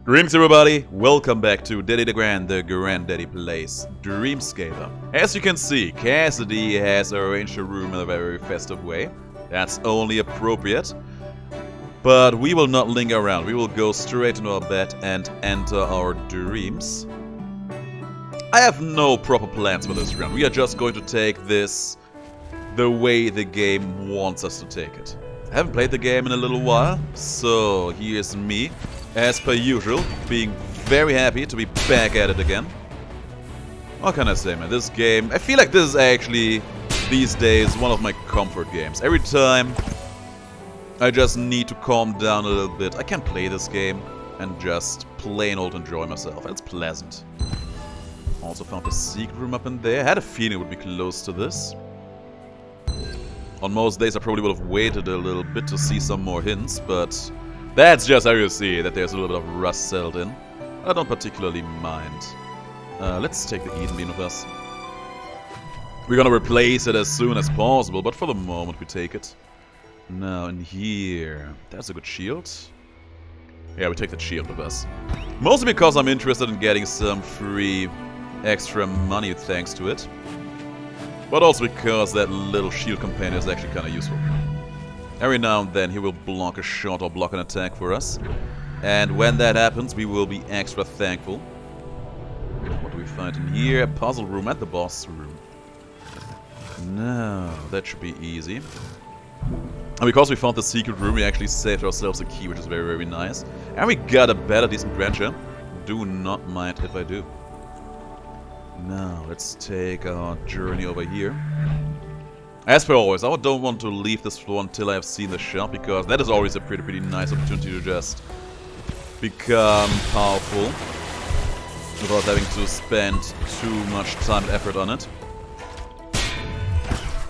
Greetings everybody, welcome back to Daddy DeGrand, the granddaddy plays Dreamscaper. As you can see, Cassidy has arranged a room in a very festive way. That's only appropriate. But we will not linger around, we will go straight into our bed and enter our dreams. I have no proper plans for this round, we are just going to take this the way the game wants us to take it. I haven't played the game in a little while, so here's me. As per usual, being very happy to be back at it again. What can I say, man? This game, I feel like this is actually, these days, one of my comfort games. Every time I just need to calm down a little bit, I can play this game and just plain old enjoy myself. It's pleasant. Also found a secret room up in there. I had a feeling it would be close to this. On most days I probably would have waited a little bit to see some more hints, but that's just how you see that there's a little bit of rust settled in. I don't particularly mind. Let's take the Eden Beam with us. We're gonna replace it as soon as possible, but for the moment we take it. Now in here, that's a good shield. Yeah, we take that shield with us. Mostly because I'm interested in getting some free extra money thanks to it. But also because that little shield companion is actually kind of useful. Every now and then he will block a shot or block an attack for us. And when that happens, we will be extra thankful. What do we find in here? A puzzle room and the boss room. Now, that should be easy. And because we found the secret room, we actually saved ourselves a key, which is very, very nice. And we got a better decent rancher. Do not mind if I do. Now, let's take our journey over here. As per always, I don't want to leave this floor until I have seen the shop, because that is always a pretty nice opportunity to just become powerful without having to spend too much time and effort on it.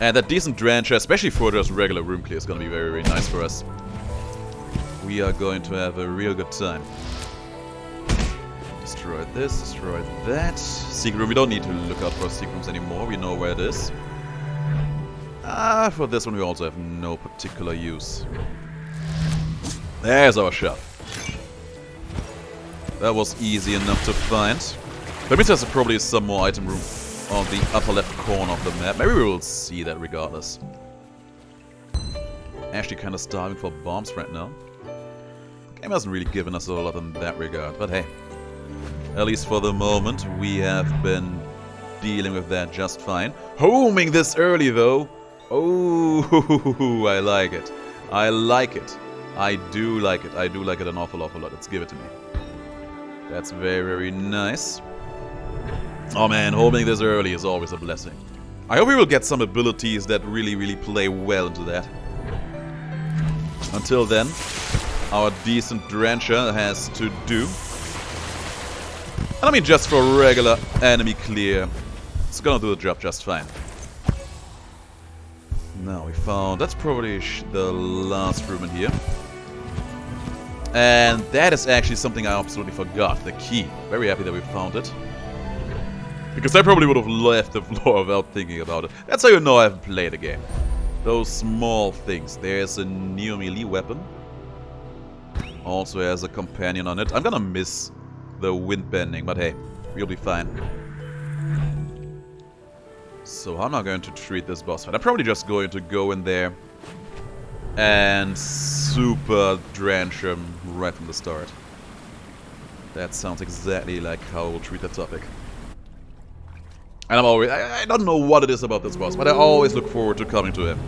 And that decent drencher, especially for just regular room clear, is going to be very, very nice for us. We are going to have a real good time. Destroy this, destroy that. Secret room, we don't need to look out for secret rooms anymore, we know where it is. For this one we also have no particular use. There's our shop. That was easy enough to find. That means there's probably some more item room on the upper left corner of the map. Maybe we will see that regardless. Actually kind of starving for bombs right now. The game hasn't really given us a lot in that regard, but hey. At least for the moment we have been dealing with that just fine. Homing this early though. Oh, I like it. I like it. I do like it. I do like it an awful lot. Let's give it to me. That's very, very nice. Oh man, homing this early is always a blessing. I hope we will get some abilities that really play well into that. Until then, our decent drencher has to do. And I mean just for regular enemy clear, it's gonna do the job just fine. Now we found, that's probably the last room in here. And that is actually something I absolutely forgot, the key. Very happy that we found it. Because I probably would have left the floor without thinking about it. That's how you know I haven't played the game. Those small things. There's a new melee weapon. Also has a companion on it. I'm gonna miss the wind bending, but hey, we'll be fine. So how am I going to treat this boss fight? I'm probably just going to go in there and super drench him right from the start. That sounds exactly like how I will treat that topic. And I'm always, I don't know what it is about this boss, but I always look forward to coming to him.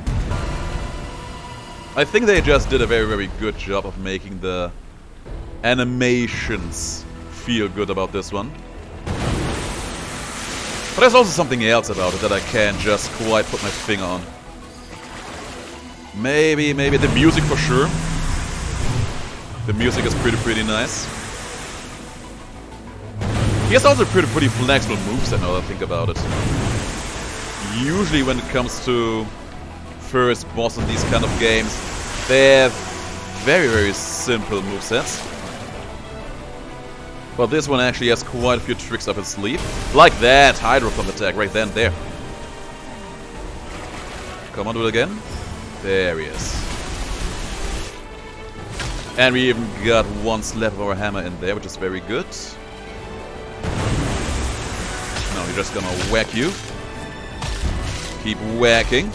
I think they just did a very good job of making the animations feel good about this one. But there's also something else about it that I can't just quite put my finger on. Maybe the music for sure. The music is pretty nice. He has also pretty flexible moveset now that I think about it. Usually when it comes to first boss in these kind of games, they have very simple movesets. But this one actually has quite a few tricks up his sleeve. Like that Hydro Pump attack right then there. Come on, do it again. There he is. And we even got one slap of our hammer in there, which is very good. No, we're just gonna whack you. Keep whacking.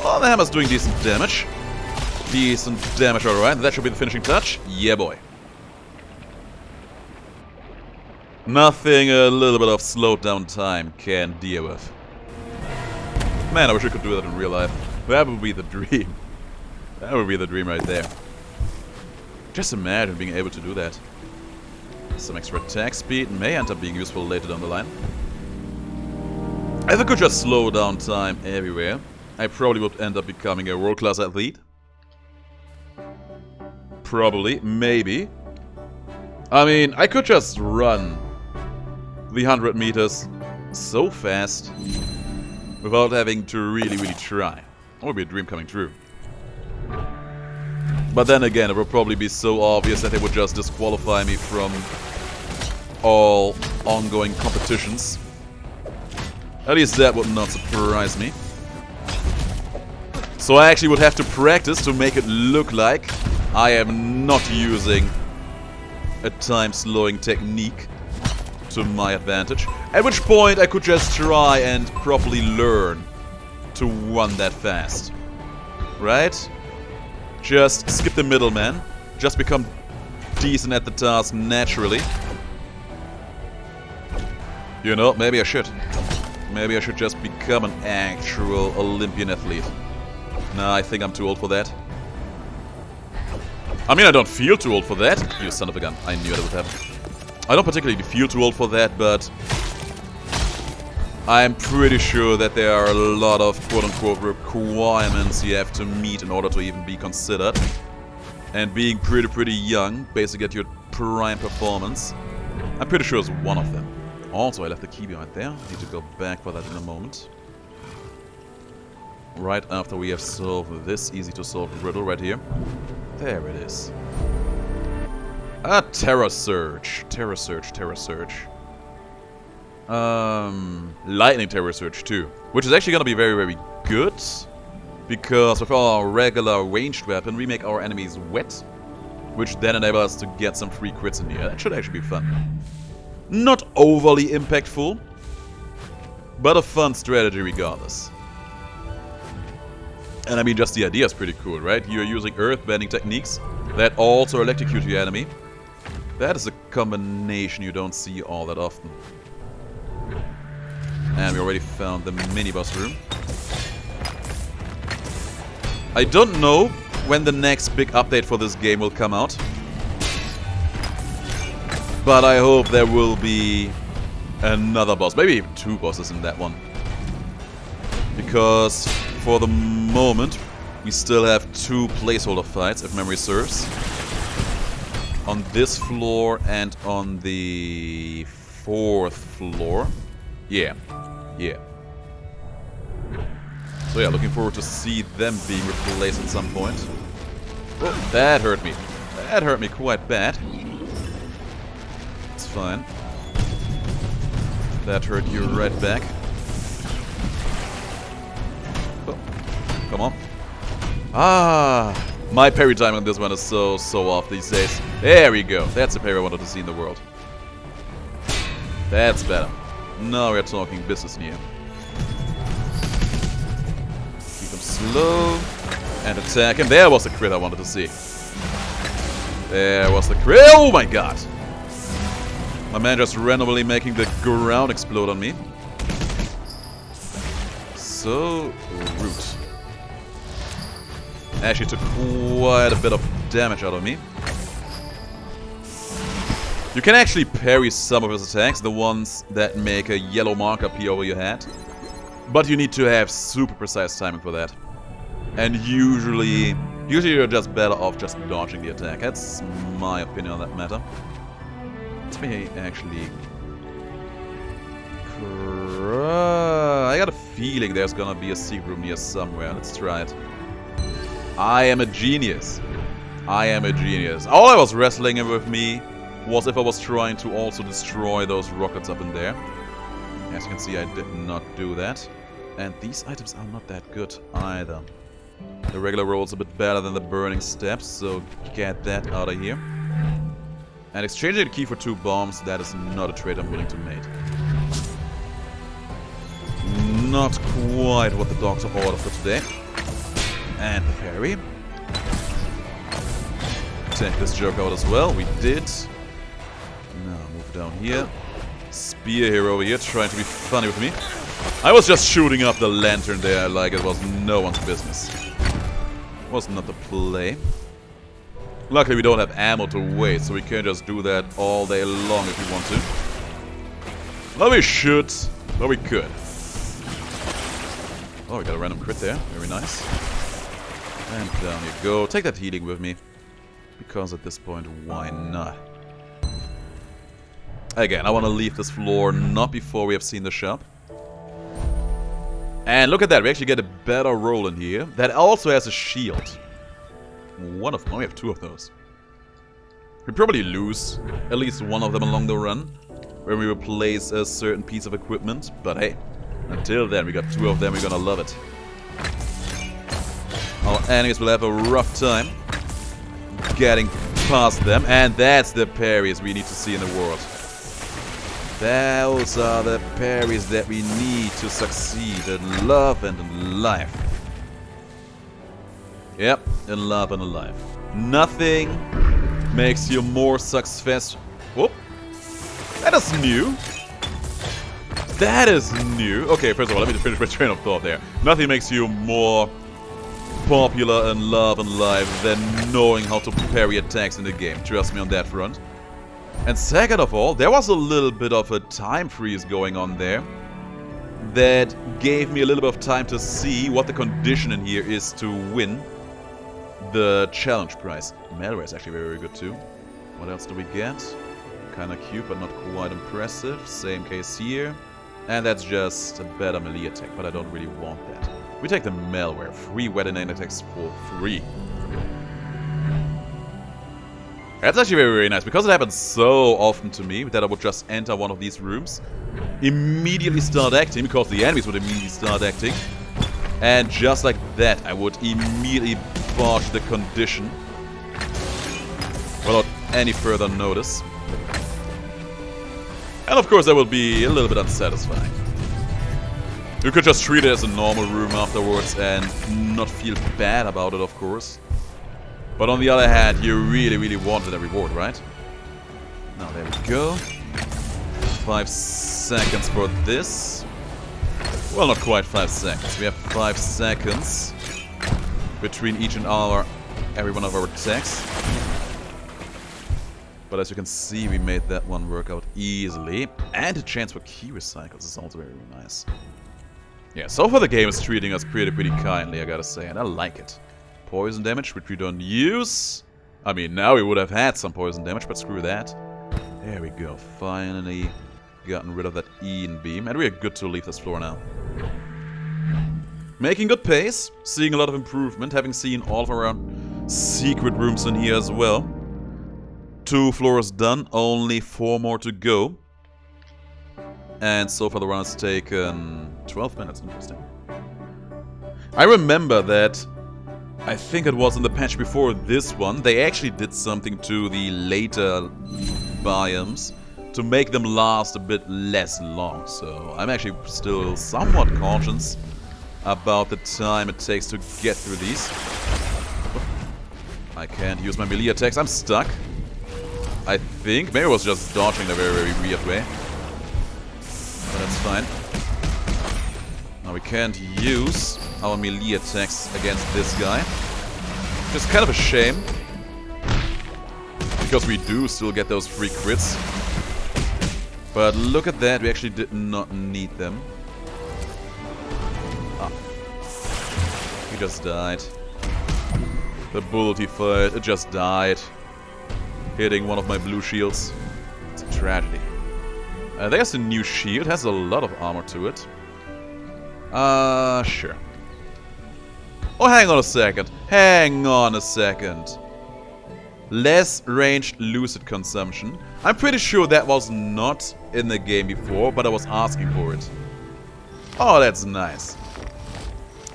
Oh, the hammer's doing decent damage. Decent damage, alright. That should be the finishing touch. Yeah, boy. Nothing a little bit of slowed down time can deal with. Man, I wish I could do that in real life. That would be the dream. That would be the dream right there. Just imagine being able to do that. Some extra attack speed may end up being useful later down the line. If I could just slow down time everywhere, I probably would end up becoming a world-class athlete. Probably, maybe. I mean, I could just run the 100 meters so fast without having to really try. That would be a dream coming true. But then again, it would probably be so obvious that they would just disqualify me from all ongoing competitions. At least that would not surprise me. So I actually would have to practice to make it look like I am not using a time-slowing technique to my advantage. At which point I could just try and properly learn to run that fast. Right? Just skip the middleman. Just become decent at the task naturally. You know, maybe I should. Maybe I should just become an actual Olympian athlete. Nah, I think I'm too old for that. I mean, I don't feel too old for that. You son of a gun. I knew that would happen. I don't particularly feel too old for that, but I'm pretty sure that there are a lot of quote-unquote requirements you have to meet in order to even be considered. And being pretty young, basically at your prime performance, I'm pretty sure is one of them. Also, I left the key behind there. I need to go back for that in a moment. Right after we have solved this easy-to-solve riddle right here. There it is. A Terror Surge. Terror Surge, Terror Surge. Lightning Terror Surge too. Which is actually gonna be very good. Because with our regular ranged weapon, we make our enemies wet. Which then enables us to get some free crits in here. That should actually be fun. Not overly impactful, but a fun strategy regardless. And I mean, just the idea is pretty cool, right? You're using earth-bending techniques that also electrocute your enemy. That is a combination you don't see all that often. And we already found the mini-boss room. I don't know when the next big update for this game will come out. But I hope there will be another boss, maybe even 2 bosses in that one. Because for the moment, we still have 2 placeholder fights, if memory serves. On this floor and on the 4th floor. Yeah. So yeah, looking forward to see them being replaced at some point. Oh, that hurt me. That hurt me quite bad. It's fine. That hurt you right back. Oh, come on. Ah, my parry time on this one is so off these days. There we go. That's the parry I wanted to see in the world. That's better. Now we're talking business here. Keep them slow and attack. And there was the crit I wanted to see. There was the crit. Oh my god. My man just randomly making the ground explode on me. So rude. Actually took quite a bit of damage out of me. You can actually parry some of his attacks, the ones that make a yellow mark appear over your head. But you need to have super precise timing for that. And usually you're just better off just dodging the attack. That's my opinion on that matter. Let me actually... I got a feeling there's gonna be a secret room here somewhere. Let's try it. I am a genius. I am a genius. All I was wrestling with me was if I was trying to also destroy those rockets up in there. As you can see, I did not do that. And these items are not that good either. The regular roll's a bit better than the burning steps, so get that out of here. And exchanging the key for 2 bombs, that is not a trade I'm willing to make. Not quite what the dogs are ordered for today. And the parry. Take this joke out as well, we did. Now move down here. Spear here over here, trying to be funny with me. I was just shooting up the lantern there like it was no one's business. Was not the play. Luckily we don't have ammo to waste, so we can just do that all day long if we want to. Well, we should, but we could. Oh, we got a random crit there. Very nice. And down you go. Take that healing with me. Because at this point, why not? Again, I want to leave this floor not before we have seen the shop. And look at that, we actually get a better roll in here. That also has a shield. One of them, we have 2 of those. We probably lose at least one of them along the run, when we replace a certain piece of equipment. But hey, until then we got 2 of them, we're gonna love it. Our enemies will have a rough time getting past them, and that's the parries we need to see in the world. Those are the parries that we need to succeed in love and in life. Yep, in love and in life. Nothing makes you more successful. Whoop. That is new. That is new. Okay, first of all, let me finish my train of thought there. Nothing makes you more popular in love and life than knowing how to parry attacks in the game. Trust me on that front. And second of all, there was a little bit of a time freeze going on there that gave me a little bit of time to see what the condition in here is to win the challenge prize. Malware is actually very, very good too. What else do we get? Kinda cute, but not quite impressive. Same case here. And that's just a better melee attack, but I don't really want that. We take the malware. 3 wet-and-aim attacks for free. That's actually very, very nice, because it happens so often to me that I would just enter one of these rooms, immediately start acting, because the enemies would immediately start acting, and just like that, I would immediately botch the condition without any further notice. And of course that will be a little bit unsatisfying. You could just treat it as a normal room afterwards and not feel bad about it, of course. But on the other hand, you really, really wanted a reward, right? Now, there we go. 5 seconds for this. Well, not quite 5 seconds. We have 5 seconds between each and every one of our attacks. But as you can see, we made that one work out easily. And a chance for key recycles is also very, very nice. Yeah, so far the game is treating us pretty kindly, I gotta say, and I like it. Poison damage, which we don't use. I mean, now we would have had some poison damage, but screw that. There we go, finally gotten rid of that Ian beam, and we are good to leave this floor now. Making good pace, seeing a lot of improvement, having seen all of our secret rooms in here as well. 2 floors done, only 4 more to go. And so far the run has taken 12 minutes, interesting. I remember that, I think it was in the patch before this one, they actually did something to the later biomes to make them last a bit less long. So I'm actually still somewhat cautious about the time it takes to get through these. I can't use my melee attacks, I'm stuck. I think, maybe I was just dodging in a very, very weird way. But that's fine. Now we can't use our melee attacks against this guy. Which is kind of a shame. Because we do still get those free crits. But look at that, we actually did not need them. Ah. He just died. The bullet he fired, it just died. Hitting one of my blue shields. It's a tragedy. There's a new shield, has a lot of armor to it. Sure. Oh, hang on a second. Hang on a second. Less ranged Lucid consumption. I'm pretty sure that was not in the game before, but I was asking for it. Oh, that's nice.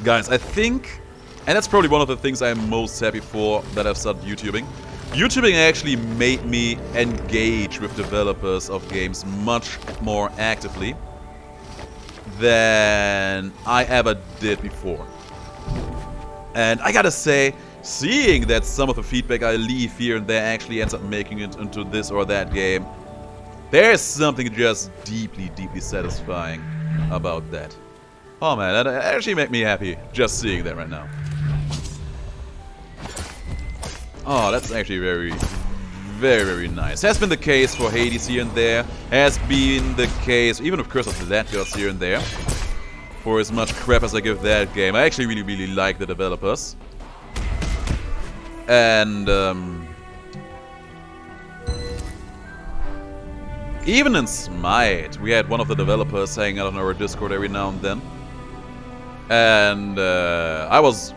Guys, I think And that's probably one of the things I'm most happy for that I've started YouTubing. YouTubing actually made me engage with developers of games much more actively than I ever did before. And I gotta say, seeing that some of the feedback I leave here and there actually ends up making it into this or that game, there's something just deeply, deeply satisfying about that. Oh man, that actually makes me happy just seeing that right now. Oh, that's actually very, very, very nice. Has been the case for Hades here and there. Has been the case, even of course, of that gods here and there. For as much crap as I give that game, I actually really, really like the developers. And even in Smite, we had one of the developers hanging out on our Discord every now and then. And I was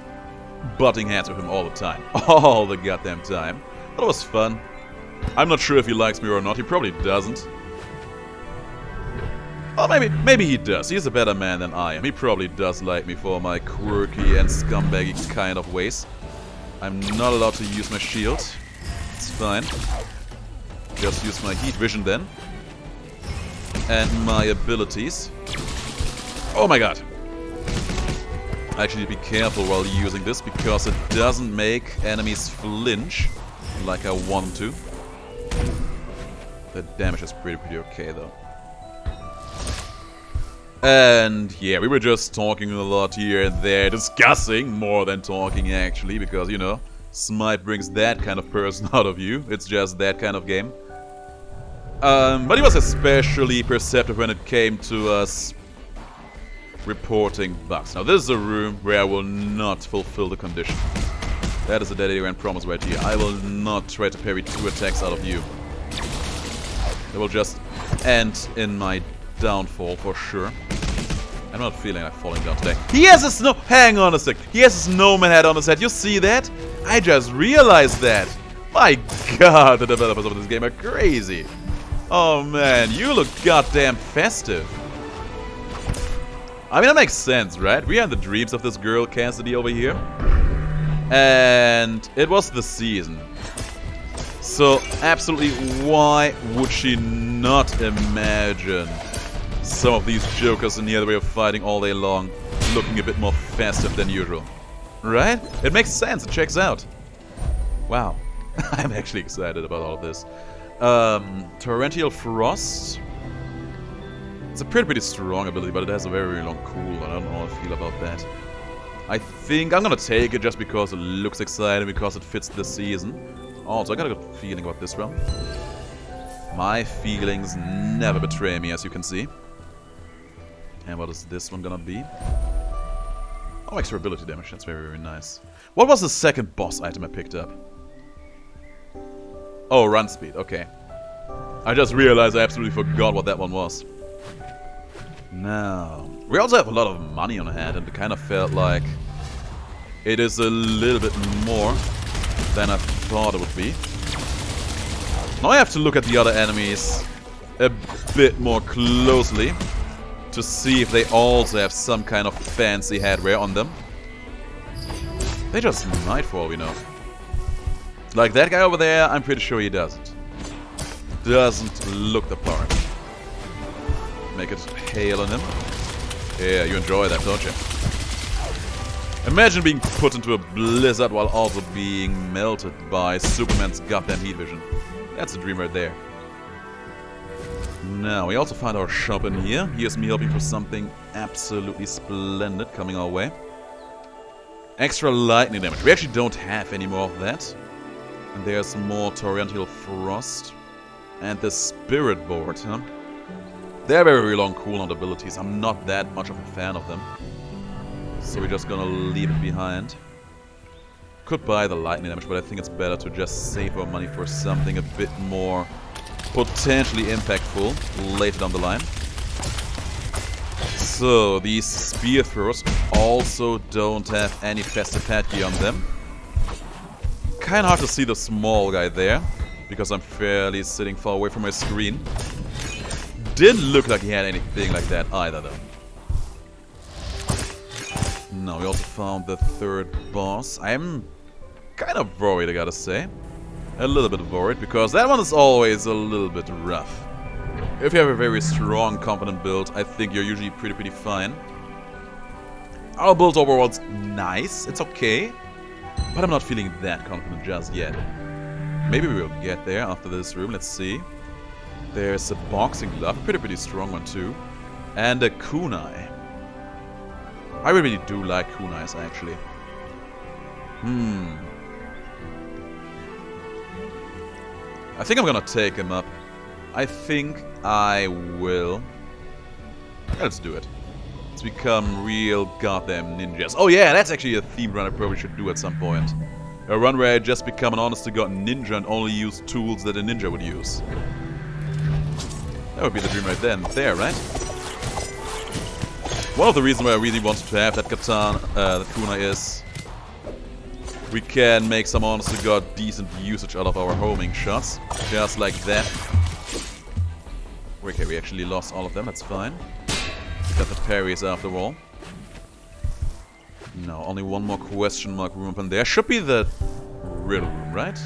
butting heads with him all the time. All the goddamn time. But it was fun. I'm not sure if he likes me or not. He probably doesn't. Well, maybe he does. He's a better man than I am. He probably does like me for my quirky and scumbaggy kind of ways. I'm not allowed to use my shield. It's fine. Just use my heat vision then. And my abilities. Oh my god. I actually need to be careful while using this because it doesn't make enemies flinch like I want them to. The damage is pretty okay though. And yeah, we were just talking a lot here and there, discussing more than talking actually, because you know, Smite brings that kind of person out of you. It's just that kind of game. But he was especially perceptive when it came to us reporting bugs. Now this is a room where I will not fulfill the condition. That is a DeGrand promise right here. I will not try to parry 2 attacks out of you. It will just end in my downfall for sure. I'm not feeling like falling down today. He has a snow... Hang on a sec. He has a snowman head on his head. You see that? I just realized that. My god, the developers of this game are crazy. Oh man, you look goddamn festive. I mean, that makes sense, right? We are in the dreams of this girl, Cassidy, over here. And it was the season. So, absolutely, why would she not imagine some of these jokers in here that we are fighting all day long looking a bit more festive than usual? Right? It makes sense, it checks out. Wow. I'm actually excited about all of this. Torrential Frost. It's a pretty strong ability, but it has a very long cooldown. I don't know how I feel about that. I think I'm gonna take it just because it looks exciting, because it fits the season. Also, I got a good feeling about this one. My feelings never betray me, as you can see. And what is this one gonna be? Oh, extra ability damage. That's very, very nice. What was the second boss item I picked up? Oh, run speed. Okay. I just realized I absolutely forgot what that one was. Now, we also have a lot of money on hand, and it kind of felt like it is a little bit more than I thought it would be. Now I have to look at the other enemies a bit more closely to see if they also have some kind of fancy hardware on them. They just might, for all we know. Like that guy over there, I'm pretty sure he doesn't. Doesn't look the part. Make it hail on him. Yeah, you enjoy that, don't you? Imagine being put into a blizzard while also being melted by Superman's goddamn heat vision. That's a dream right there. Now, we also find our shop in here. Here's me hoping for something absolutely splendid coming our way. Extra lightning damage. We actually don't have any more of that. And there's more Torrential Frost. And the Spirit Board, huh? They're very long cooldown abilities. I'm not that much of a fan of them. So we're just gonna leave it behind. Could buy the lightning damage, but I think it's better to just save our money for something a bit more potentially impactful later down the line. So, these spear throwers also don't have any festive headgear on them. Kinda hard to see the small guy there, because I'm fairly sitting far away from my screen. Didn't look like he had anything like that either, though. No, we also found the third boss. I'm kind of worried, I gotta say. A little bit worried, because that one is always a little bit rough. If you have a very strong, confident build, I think you're usually pretty fine. Our build overall's nice, it's okay. But I'm not feeling that confident just yet. Maybe we will get there after this room, let's see. There's a boxing glove, pretty strong one too. And a kunai. I really do like kunais, actually. I think I'm gonna take him up. I think I will. Let's do it. Let's become real goddamn ninjas. Oh yeah, that's actually a theme run I probably should do at some point. A run where I just become an honest-to-god ninja and only use tools that a ninja would use. That would be the dream right then. There, right? One of the reasons why I really wanted to have that katana, the kunai, is we can make some honest-to-god decent usage out of our homing shots. Just like that. Okay, we actually lost all of them, that's fine. We got the parries after all. No, only one more question mark room up in there. Should be the riddle room, right?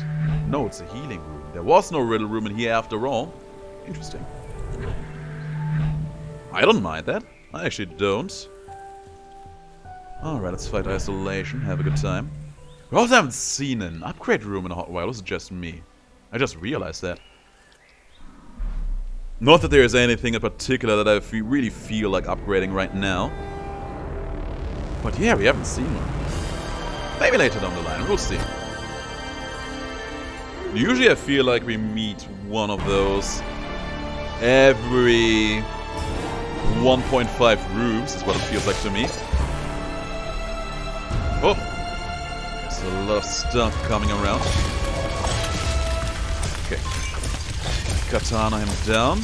No, it's a healing room. There was no riddle room in here after all. Interesting. I don't mind that. I actually don't. Alright, let's fight isolation. Have a good time. We also haven't seen an upgrade room in a hot while. This is just me. I just realized that. Not that there is anything in particular that I really feel like upgrading right now. But yeah, we haven't seen one. Maybe later down the line, we'll see. Usually I feel like we meet one of those every 1.5 rooms, is what it feels like to me. Oh! There's a lot of stuff coming around. Okay. Katana him down.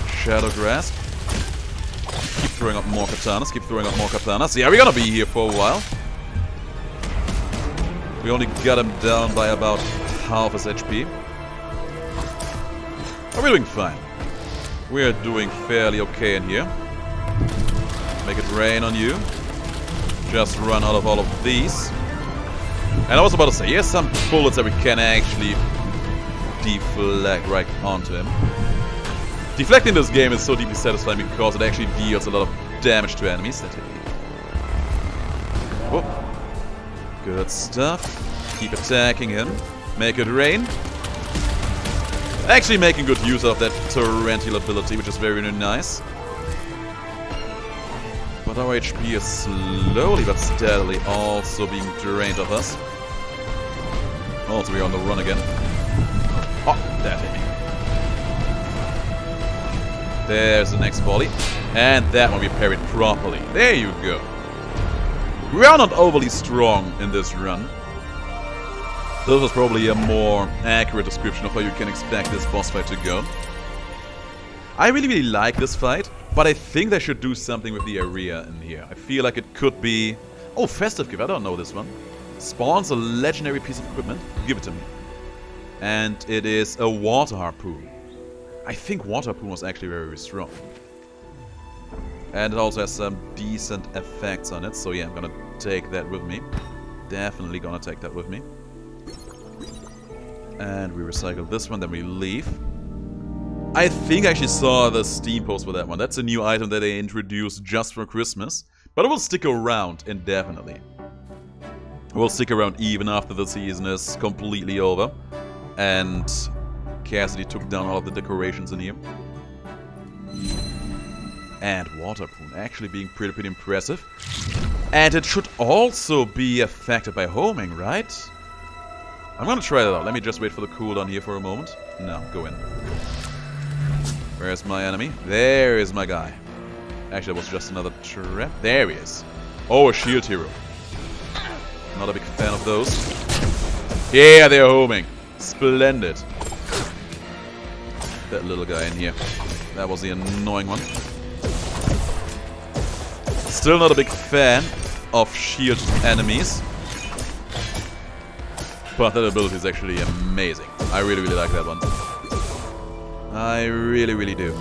Shadow Grasp. Keep throwing up more katanas, keep throwing up more katanas. Yeah, we're gonna be here for a while. We only got him down by about half his HP. But we're doing fine. We're doing fairly okay in here. Make it rain on you. Just run out of all of these. And I was about to say, here's some bullets that we can actually deflect right onto him. Deflecting this game is so deeply satisfying because it actually deals a lot of damage to enemies. Whoop. Good stuff. Keep attacking him. Make it rain. Actually making good use of that torrential ability, which is very nice. But our HP is slowly but steadily also being drained of us. Also, we're on the run again. Oh, that hit me. There's the next volley. And that one we parried properly. There you go. We are not overly strong in this run. This was probably a more accurate description of how you can expect this boss fight to go. I really like this fight, but I think they should do something with the area in here. I feel like it could be... Oh, Festive Gift, I don't know this one. Spawns a legendary piece of equipment. Give it to me. And it is a water harpoon. I think water harpoon was actually very strong. And it also has some decent effects on it, so yeah, I'm gonna take that with me. Definitely gonna take that with me. And we recycle this one, then we leave. I think I actually saw the Steam post for that one. That's a new item that they introduced just for Christmas. But it will stick around indefinitely. It will stick around even after the season is completely over. And Cassidy took down all of the decorations in here. And water poon actually being pretty impressive. And it should also be affected by homing, right? I'm gonna try that out. Let me just wait for the cooldown here for a moment. No, go in. Where's my enemy? There is my guy. Actually, that was just another trap. There he is. Oh, a shield hero. Not a big fan of those. Yeah, they're homing. Splendid. That little guy in here. That was the annoying one. Still not a big fan of shield enemies. But that ability is actually amazing. I really like that one. I really do.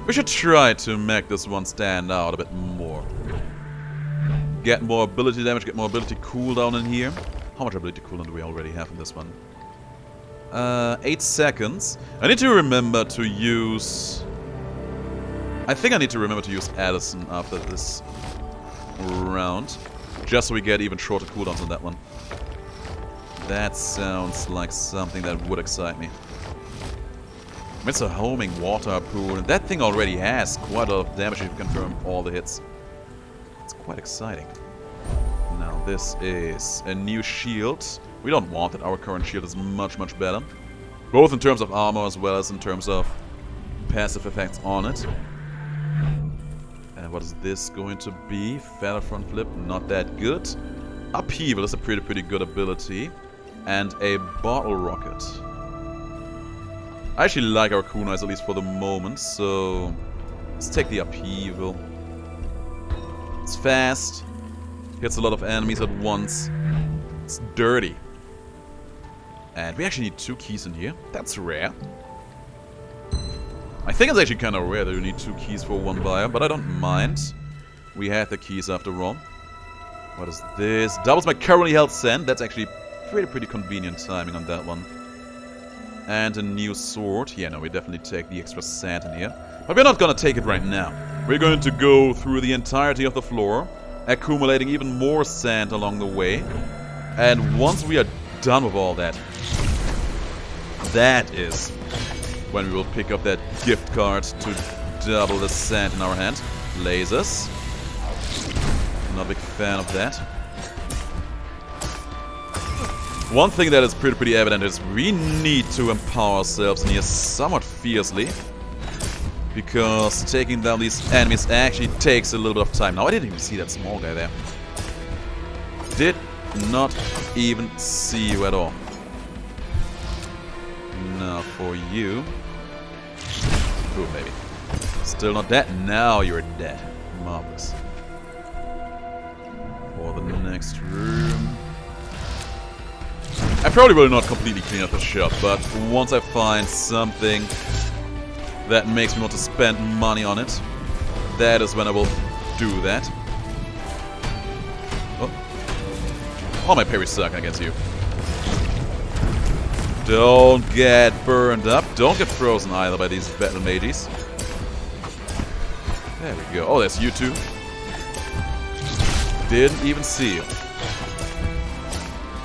We should try to make this one stand out a bit more. Get more ability damage, get more ability cooldown in here. How much ability cooldown do we already have in this one? 8 seconds. I need to remember to use... I think I need to remember to use Addison after this round. Just so we get even shorter cooldowns on that one. That sounds like something that would excite me. It's a homing water harpoon. That thing already has quite a lot of damage if you confirm all the hits. It's quite exciting. Now this is a new shield. We don't want it. Our current shield is much, much better. Both in terms of armor as well as in terms of passive effects on it. And what is this going to be? Feather front flip, not that good. Upheaval is a pretty good ability. And a bottle rocket. I actually like our kunais, at least for the moment, so let's take the upheaval. It's fast, hits a lot of enemies at once, it's dirty. And we actually need 2 keys in here. That's rare. I think it's actually kind of rare that you need 2 keys for one buyer, but I don't mind. We have the keys after all. What is this? Doubles my currently held sand. That's actually pretty convenient timing on that one. And a new sword. Yeah, no, we definitely take the extra sand in here. But we're not gonna take it right now. We're going to go through the entirety of the floor, accumulating even more sand along the way. And once we are done with all that, that is when we will pick up that gift card to double the sand in our hand. Lasers. Not a big fan of that. One thing that is pretty evident is we need to empower ourselves in here somewhat fiercely. Because taking down these enemies actually takes a little bit of time. Now, I didn't even see that small guy there. Did not even see you at all. Now, for you... Boom, baby. Still not dead? Now you're dead. Marvelous. For the next room... I probably will not completely clean up the shop, but once I find something that makes me want to spend money on it, that is when I will do that. Oh. All my parries suck against you. Don't get burned up. Don't get frozen either by these battle mages. There we go. Oh, that's you too. Didn't even see you.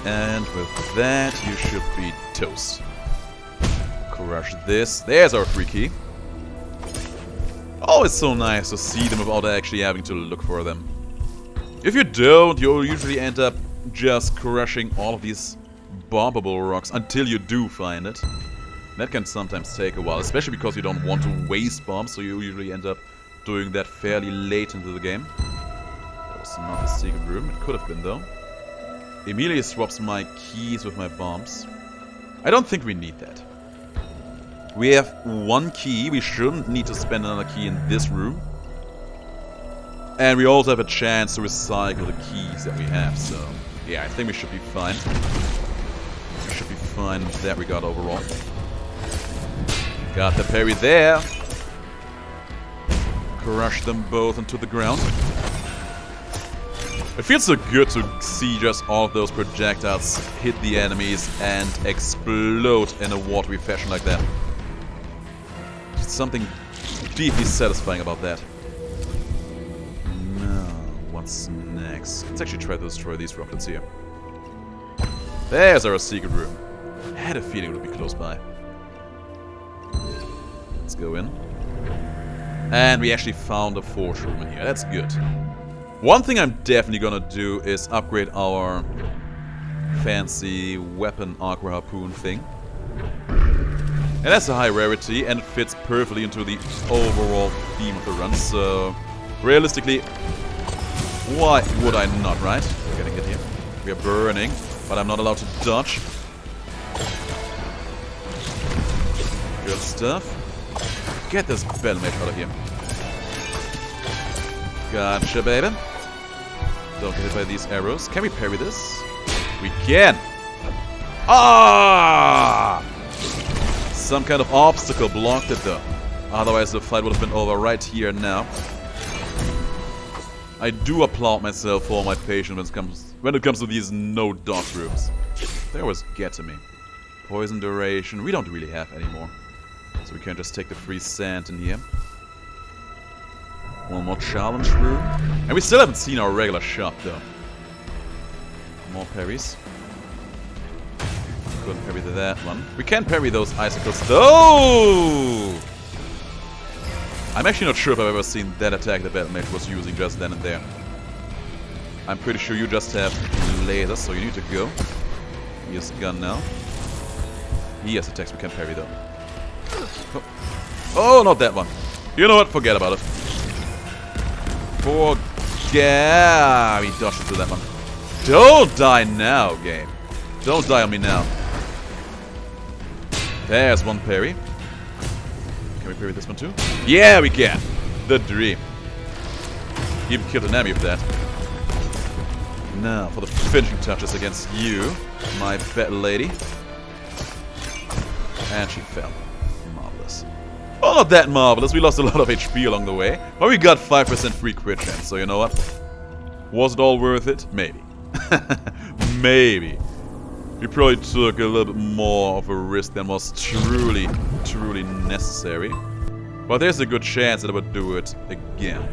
And with that, you should be toast. Crush this. There's our free key. Oh, it's so nice to see them without actually having to look for them. If you don't, you'll usually end up just crushing all of these bombable rocks until you do find it. That can sometimes take a while, especially because you don't want to waste bombs, so you usually end up doing that fairly late into the game. That was not a secret room. It could have been, though. Immediately swaps my keys with my bombs. I don't think we need that. We have 1 key. We shouldn't need to spend another key in this room. And we also have a chance to recycle the keys that we have. So, yeah, I think we should be fine. We should be fine in that regard overall. Got the parry there. Crush them both into the ground. It feels so good to see just all of those projectiles hit the enemies and explode in a watery fashion like that. Just something deeply satisfying about that. Now, what's next? Let's actually try to destroy these rockets here. There's our secret room. I had a feeling it would be close by. Let's go in. And we actually found a forge room in here. That's good. One thing I'm definitely gonna do is upgrade our fancy weapon aqua harpoon thing. And that's a high rarity and it fits perfectly into the overall theme of the run. So realistically, why would I not, right? We're getting hit here. We are burning, but I'm not allowed to dodge. Good stuff. Get this battle mage out of here. Gotcha, baby. Don't get hit by these arrows. Can we parry this? We can! Ah! Some kind of obstacle blocked it though. Otherwise the fight would have been over right here and now. I do applaud myself for my patience when it comes to these no-dodge rooms. They always get to me. Poison duration, we don't really have anymore. So we can just take the free sand in here. One more challenge room. And we still haven't seen our regular shop though. More parries. Couldn't parry that one. We can parry those icicles though! I'm actually not sure if I've ever seen that attack that Battle Mage was using just then and there. I'm pretty sure you just have lasers, so you need to go. He has a gun now. He has attacks we can parry though. Oh, not that one. You know what? Forget about it. Forget. He dodged into that one. Don't die now, game. Don't die on me now. There's one parry. Can we parry this one too? Yeah, we can. The dream. Even killed an enemy with that. Now for the finishing touches against you, my fat lady. And she fell. Marvelous. Well, not that marvelous. We lost a lot of HP along the way. But we got 5% free crit chance. So you know what? Was it all worth it? Maybe. Maybe. We probably took a little bit more of a risk than was truly necessary. But there's a good chance that I would do it again.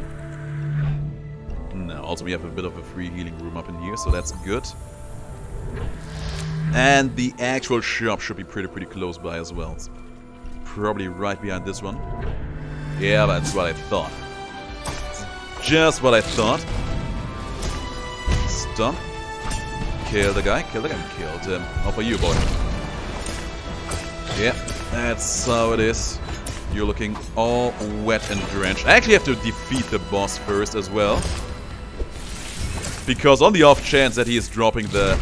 No, also we have a bit of a free healing room up in here, so that's good. And the actual shop should be pretty close by as well. It's probably right behind this one. Yeah, that's what I thought. It's just what I thought. Stun. Kill the guy, killed him. How for you, boy? Yeah, that's how it is. You're looking all wet and drenched. I actually have to defeat the boss first as well. Because on the off chance that he is dropping the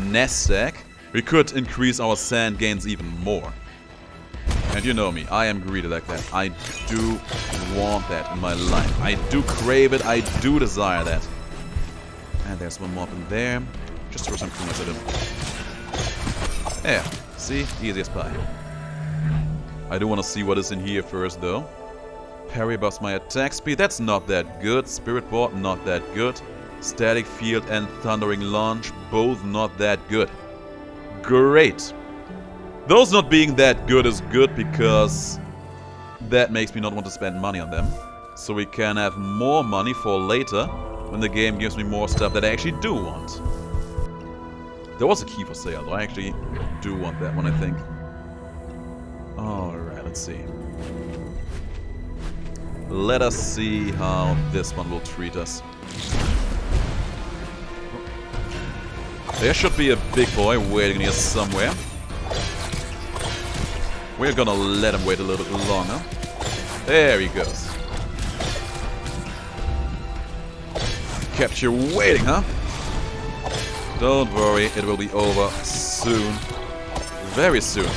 nest stack, we could increase our sand gains even more. And you know me, I am greedy like that. I do want that in my life. I do crave it, I do desire that. And there's one more up in there. Just throw some kundas at him. There, see? Easy as pie. I do want to see what is in here first though. Parry buffs my attack speed, that's not that good. Spirit Board, not that good. Static Field and Thundering Launch, both not that good. Great. Those not being that good is good because that makes me not want to spend money on them. So we can have more money for later when the game gives me more stuff that I actually do want. There was a key for sale though, I actually do want that one I think. Alright, let's see. Let us see how this one will treat us. There should be a big boy waiting here somewhere. We're gonna let him wait a little bit longer. There he goes. Kept you waiting, huh? Don't worry, it will be over soon. Very soon.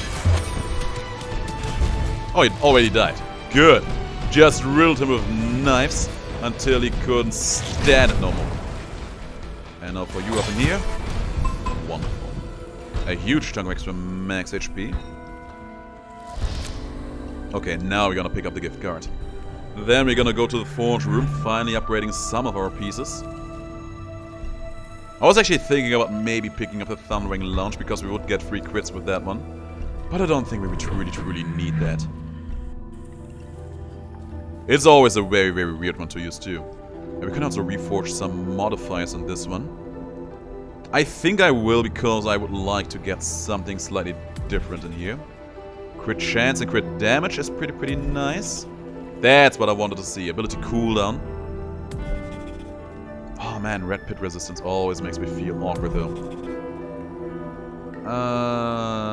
Oh, he already died. Good. Just riddled him with knives until he couldn't stand it no more. And now for you up in here. Wonderful. A huge chunk of extra max HP. Okay, now we're gonna pick up the gift card. Then we're gonna go to the forge room, finally upgrading some of our pieces. I was actually thinking about maybe picking up the Thundering Launch because we would get free crits with that one. But I don't think we would truly need that. It's always a very weird one to use too. And we can also reforge some modifiers on this one. I think I will because I would like to get something slightly different in here. Crit chance and crit damage is pretty nice. That's what I wanted to see. Ability cooldown. Oh man, red pit resistance always makes me feel awkward though.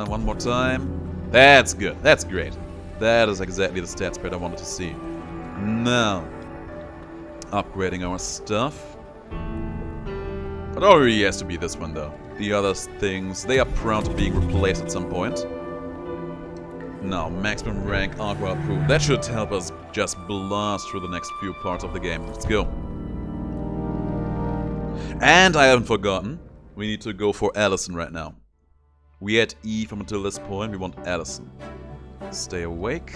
One more time. That's good. That's great. That is exactly the stat spread I wanted to see. Now, upgrading our stuff. But it really has to be this one though. The other things, they are prone to being replaced at some point. Now, maximum rank Aqua Approved. That should help us just blast through the next few parts of the game. Let's go. And I haven't forgotten, we need to go for Allison right now. We had Eve up until this point, we want Allison. Stay awake.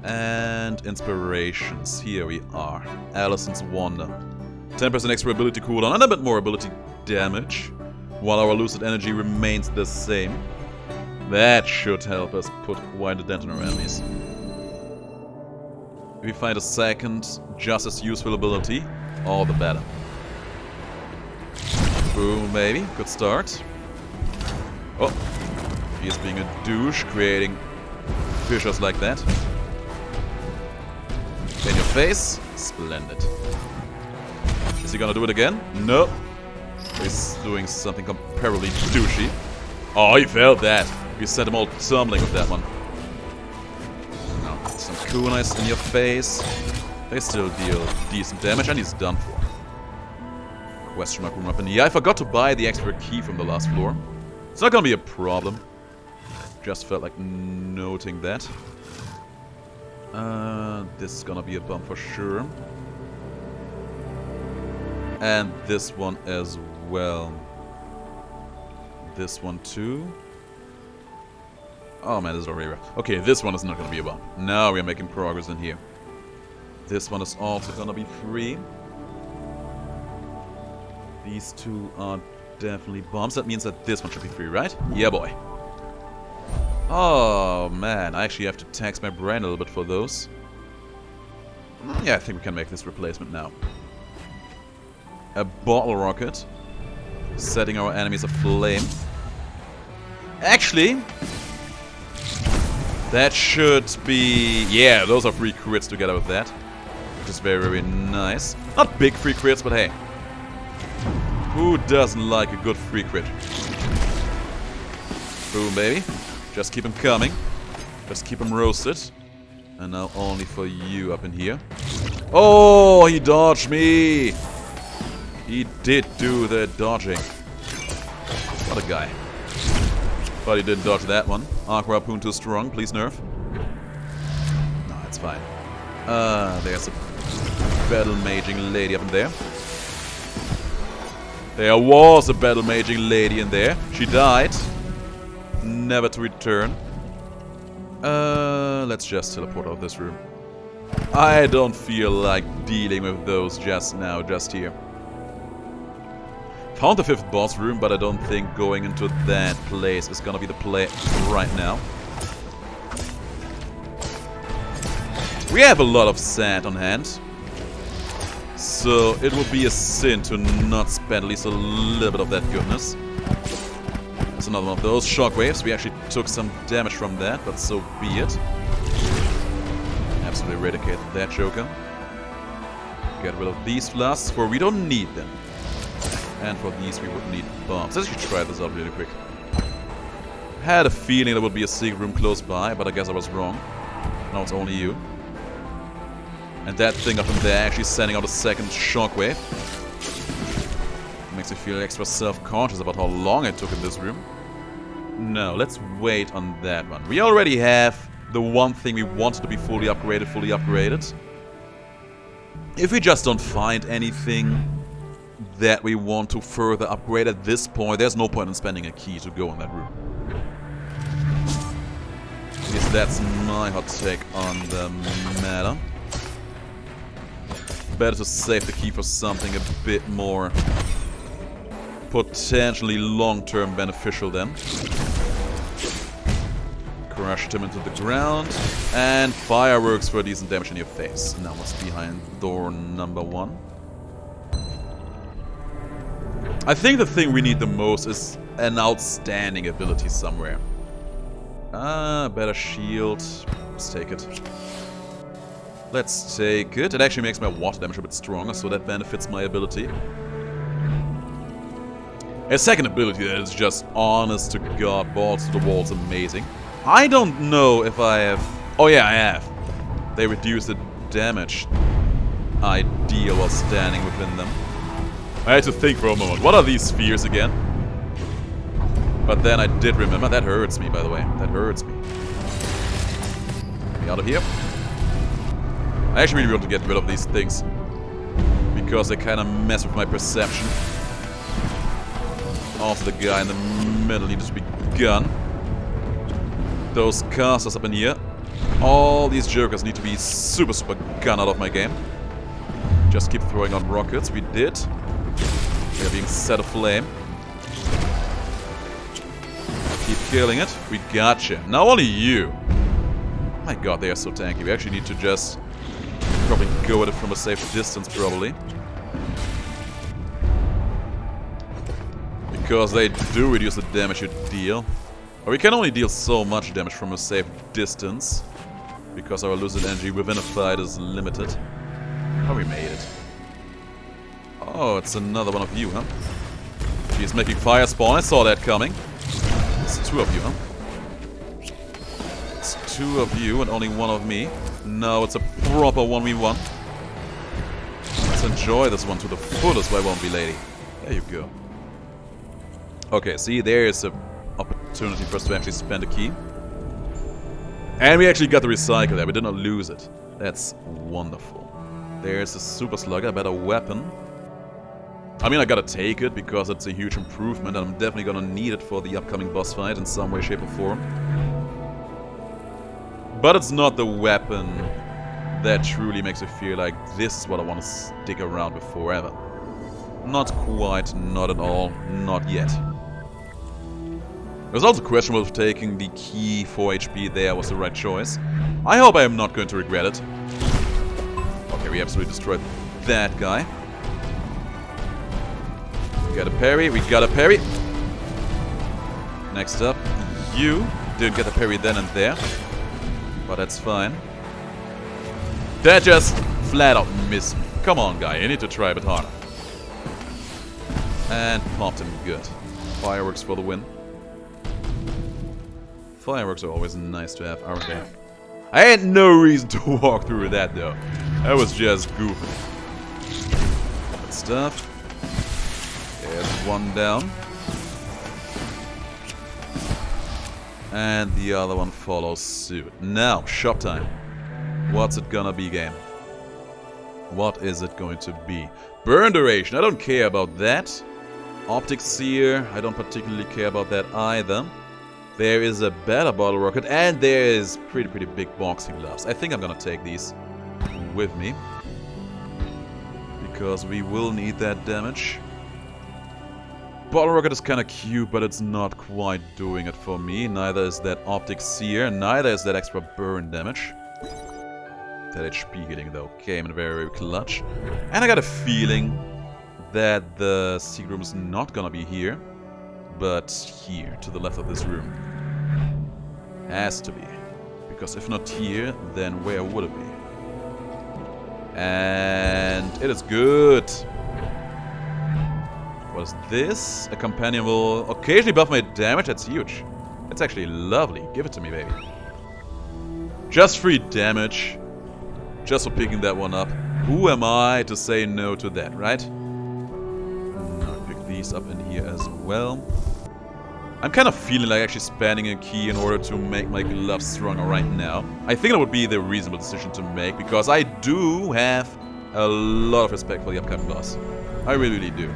And inspirations. Here we are. Allison's Wonder. 10% extra ability cooldown and a bit more ability damage, while our lucid energy remains the same. That should help us put quite a dent in our enemies. If we find a second, just as useful ability, all the better. Boom, baby. Good start. Oh, he's being a douche, creating fissures like that. In your face. Splendid. Is he gonna do it again? No. He's doing something comparably douchey. Oh, he failed that. We sent him all tumbling with that one. Now, some kunais in your face. They still deal decent damage, and he's done for. Question mark room up in the... Yeah, I forgot to buy the extra key from the last floor. It's not gonna be a problem. Just felt like noting that. This is gonna be a bump for sure. And this one as well. This one too. Oh man, this is already rough. Okay, this one is not gonna be a bump. Now we are making progress in here. This one is also gonna be free. These two are definitely bumps. That means that this one should be free, right? Yeah, boy. Oh man, I actually have to tax my brain a little bit for those. Yeah, I think we can make this replacement now. A bottle rocket, setting our enemies aflame. Actually, that should be... Yeah, those are free crits together with that, which is very, very nice. Not big free crits, but hey, who doesn't like a good free crit? Boom, baby. Just keep him coming. Just keep him roasted. And now only for you up in here. Oh, he dodged me! He did do the dodging. What a guy. But he didn't dodge that one. Aqua Harpoon too strong, please nerf. No, it's fine. There's a battle maging lady up in there. There was a battle maging lady in there. She died. Never to return. Let's just teleport out of this room. I don't feel like dealing with those just now, just here. Found the 5th boss room, but I don't think going into that place is gonna be the play right now. We have a lot of sand on hand, so it would be a sin to not spend at least a little bit of that goodness. That's another one of those shockwaves. We actually took some damage from that, but so be it. Absolutely eradicate that joker. Get rid of these flasks, for we don't need them. And for these we would need bombs. Let's actually try this out really quick. Had a feeling there would be a secret room close by, but I guess I was wrong. Now it's only you. And that thing up in there actually sending out a second shockwave. Makes me feel extra self-conscious about how long it took in this room. No, let's wait on that one. We already have the one thing we wanted to be fully upgraded. If we just don't find anything that we want to further upgrade at this point, there's no point in spending a key to go in that room. At least that's my hot take on the matter. Better to save the key for something a bit more potentially long-term beneficial then. Crushed him into the ground. And fireworks for decent damage in your face. Now what's behind door number 1? I think the thing we need the most is an outstanding ability somewhere. Better shield. Let's take it. Let's take it. It actually makes my water damage a bit stronger, so that benefits my ability. A second ability that is just honest to God, balls to the walls, amazing. I don't know if I have... Oh yeah, I have. They reduce the damage I deal while standing within them. I had to think for a moment, what are these spheres again? But then I did remember, that hurts me by the way, that hurts me. Get me out of here. I actually really want to get rid of these things, because they kind of mess with my perception. Also the guy in the middle needs to be gone. Those casters up in here All these jokers need to be super, super gone out of my game. Just keep throwing on rockets. We did. We are being set aflame. Keep killing it. We gotcha. Now only you. Oh my god, they are so tanky. We actually need to just probably go at it from a safe distance, probably. Because they do reduce the damage you deal. But we can only deal so much damage from a safe distance. Because our Lucid energy within a fight is limited. Oh, we made it. Oh, it's another one of you, huh? He's making fire spawn. I saw that coming. It's two of you, huh? It's two of you and only one of me. No, it's a proper 1v1. Let's enjoy this one to the fullest, why won't we, lady? There you go. Okay, see, there is an opportunity for us to actually spend a key. And we actually got the recycle there. We did not lose it. That's wonderful. There's a super slug, a better weapon. I mean, I gotta take it because it's a huge improvement and I'm definitely gonna need it for the upcoming boss fight in some way, shape or form. But it's not the weapon that truly makes me feel like this is what I want to stick around with forever. Not quite, not at all, not yet. There's also questionable if taking the key 4 HP there was the right choice. I hope I am not going to regret it. Okay, we absolutely destroyed that guy. We got a parry, we got a parry. Next up, you didn't get a parry then and there. But that's fine. That just flat out missed me. Come on, guy, you need to try a bit harder. And popped him good. Fireworks for the win. Fireworks are always nice to have, aren't they? I had no reason to walk through that, though. I was just goofing. Good stuff. There's one down. And the other one follows suit. Now, shop time. What's it gonna be, game? What is it going to be? Burn duration, I don't care about that. Optic Seer, I don't particularly care about that either. There is a better bottle rocket, and there is pretty big boxing gloves. I think I'm gonna take these with me. Because we will need that damage. Bottle rocket is kinda cute, but it's not quite doing it for me. Neither is that Optic Seer, neither is that extra burn damage. That HP hitting, though, came in very clutch. And I got a feeling that the secret room is not gonna be here, but here, to the left of this room. Has to be. Because if not here, then where would it be? And it is good. What is this? A companion will occasionally buff my damage? That's huge. That's actually lovely. Give it to me, baby. Just free damage. Just for picking that one up. Who am I to say no to that, right? I'll pick these up in here as well. I'm kind of feeling like actually spending a key in order to make my gloves stronger right now. I think that would be the reasonable decision to make, because I do have a lot of respect for the upcoming boss. I really do.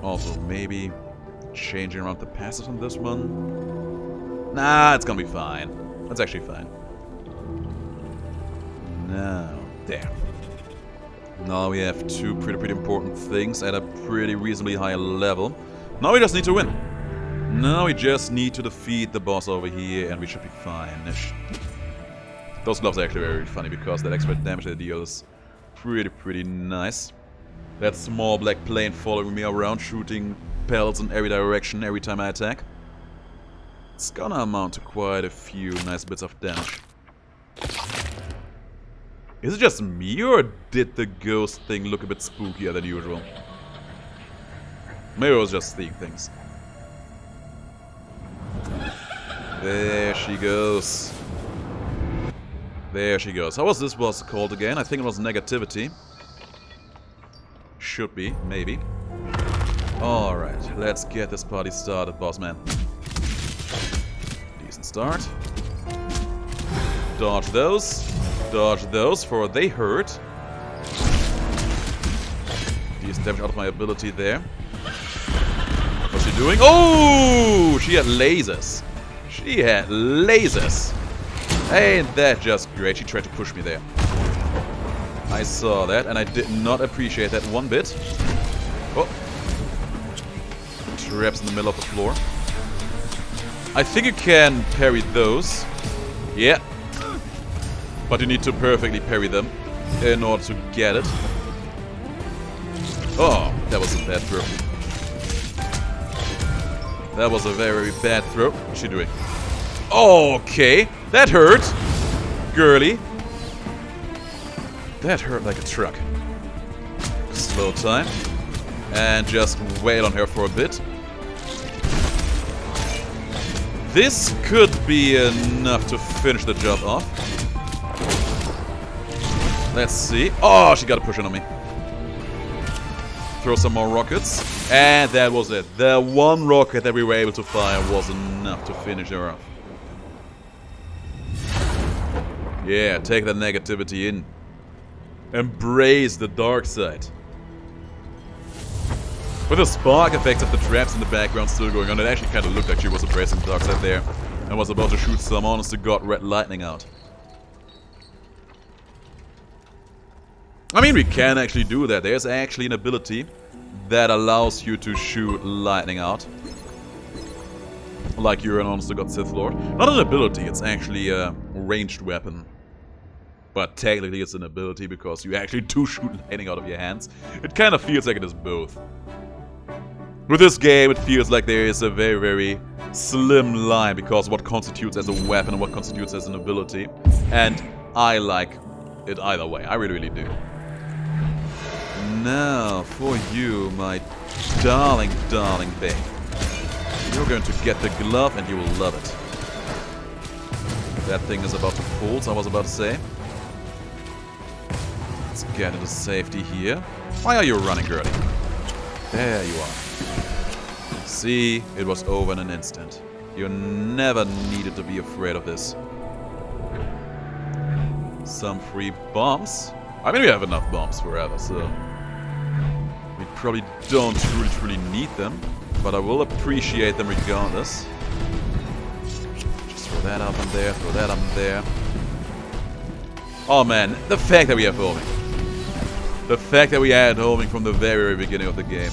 Also, maybe changing around the passive on this one. Nah, it's gonna be fine. That's actually fine. Now, there. Now we have two pretty important things at a pretty reasonably high level. Now we just need to win. Now we just need to defeat the boss over here and we should be fine-ish. Those gloves are actually very funny because that extra damage they deal is pretty nice. That small black plane following me around, shooting pellets in every direction every time I attack. It's gonna amount to quite a few nice bits of damage. Is it just me, or did the ghost thing look a bit spookier than usual? Maybe I was just seeing things. There she goes. There she goes. How was this boss called again? I think it was Negativity. Should be, maybe. Alright, let's get this party started, boss man. Decent start. Dodge those, for they hurt. Decent damage out of my ability there. What's she doing? Oh! She had lasers. She had lasers. Ain't that just great? She tried to push me there. I saw that, and I did not appreciate that one bit. Oh. Traps in the middle of the floor. I think you can parry those. Yeah. But you need to perfectly parry them in order to get it. Oh, that was a bad throw. That was a very bad throw. What's she doing? Okay, that hurt. Girly. That hurt like a truck. Slow time. And just wail on her for a bit. This could be enough to finish the job off. Let's see. Oh, she got a push on me. Throw some more rockets. And that was it. The one rocket that we were able to fire was enough to finish her off. Yeah, take that negativity in. Embrace the dark side. With the spark effects of the traps in the background still going on, it actually kind of looked like she was embracing the dark side there. And was about to shoot some honest to god red lightning out. I mean, we can actually do that. There's actually an ability that allows you to shoot lightning out. Like you're an honest to god Sith Lord. Not an ability, it's actually a ranged weapon. But technically it's an ability because you actually do shoot lightning out of your hands. It kind of feels like it is both. With this game, it feels like there is a very, very slim line because what constitutes as a weapon and what constitutes as an ability. And I like it either way. I really, really do. Now, for you, my darling, darling babe. You're going to get the glove and you will love it. That thing is about to fall, so I was about to say. Let's get into safety here. Why are you running, girlie? There you are. See, it was over in an instant. You never needed to be afraid of this. Some free bombs. I mean, we have enough bombs forever, so... we probably don't truly need them. But I will appreciate them regardless. Just throw that up in there, throw that up in there. Oh man, the fact that we have homing. The fact that we had homing from the very, very beginning of the game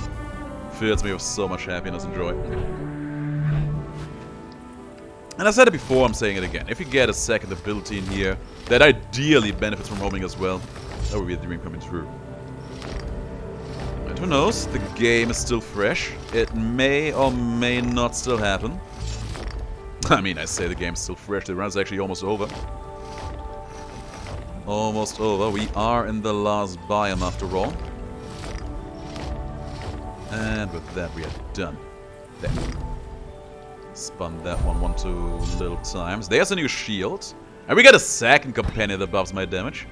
fills me with so much happiness and joy. And I said it before, I'm saying it again. If you get a second ability in here that ideally benefits from homing as well, that would be a dream coming true. And who knows, the game is still fresh. It may or may not still happen. I mean, I say the game's still fresh, the run's actually almost over. Almost over. We are in the last biome after all. And with that we are done. There. Spun that one too little times. There's a new shield. And we got a second companion that buffs my damage.